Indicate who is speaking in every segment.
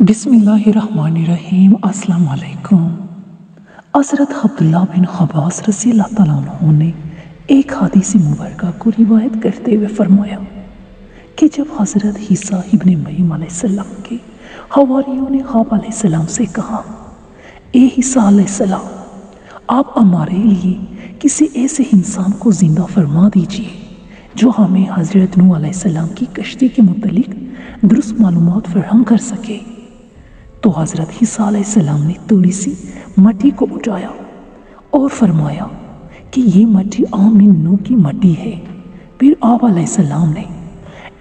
Speaker 1: बिस्मिल्लाहिर्रहमानिर्रहीम। अस्सलाम वालेकुम। हज़रत अब्दुल्लाह बिन अब्बास रज़ी अल्लाह तआला अन्हु ने एक हदीस मुबारका को रिवायत करते हुए फरमाया कि जब हज़रत ईसा इब्ने मरियम अलैहिस्सलाम के हवारियों ने आप अलैहिस्सलाम से कहा, ए ईसा अलैहिस्सलाम, आप हमारे लिए किसी ऐसे इंसान को ज़िंदा फरमा दीजिए जो हमें हज़रत नूह अलैहिस्सलाम की कश्ती के मुतल्लिक दुरुस्त मालूमात फराहम कर सके। तो हज़रत ईसा अलैहिस्सलाम ने थोड़ी सी मट्टी को उठाया और फरमाया कि ये मट्टी आमिन नूह की मट्टी है। फिर आप अलैहिस्सलाम ने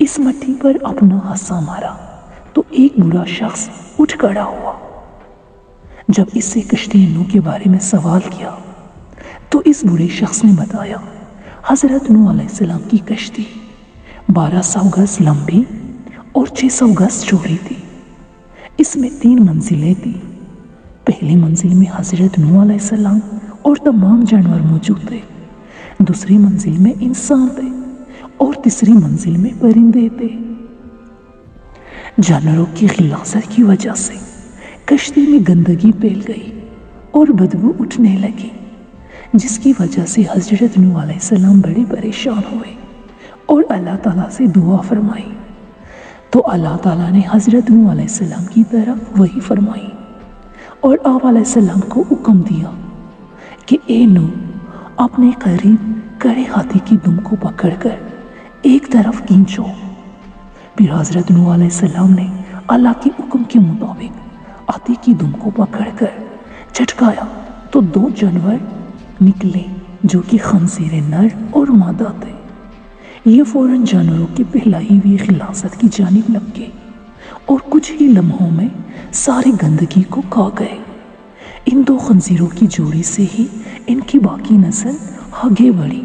Speaker 1: इस मट्टी पर अपना हस्सा मारा तो एक बूढ़ा शख्स उठ खड़ा हुआ। जब इससे कश्ती नूह के बारे में सवाल किया तो इस बूढ़े शख्स ने बताया, हज़रत नूह अलैहिस्सलाम की कश्ती 1200 गज लंबी और 600 गज चौड़ी थी। इसमें 3 मंजिलें थी। पहली मंजिल में हज़रत नूह अलैहिस्सलाम और तमाम जानवर मौजूद थे। दूसरी मंजिल में इंसान थे और तीसरी मंजिल में परिंदे थे। जानवरों की गिलाज़त की वजह से कश्ती में गंदगी फैल गई और बदबू उठने लगी, जिसकी वजह से हज़रत नूह अलैहिस्सलाम बड़े परेशान हुए और अल्लाह ताला से दुआ फरमाई। तो अल्लाह ताला ने हज़रत नूह अलैहिस्सलाम की तरफ वही फरमाई और आप अलैहिस्सलाम को हुक्म दिया कि ए नूह, अपने करीब खड़े हाथी की दुम को पकड़कर एक तरफ खींचो। फिर हज़रत नूह अलैहिस्सलाम ने अल्लाह के हुक्म के मुताबिक हाथी की दुम को पकड़कर झटकाया तो 2 जानवर निकले जो कि खंजीर नर और मादा थे। ये फौरन जानवरों के फैलाई हुई गिलाज़त की जानिब लग गए और कुछ ही लम्हों में सारी गंदगी को खा गए। इन 2 खंजीरों की जोड़ी से ही इनकी बाकी नस्ल आगे बढ़ी।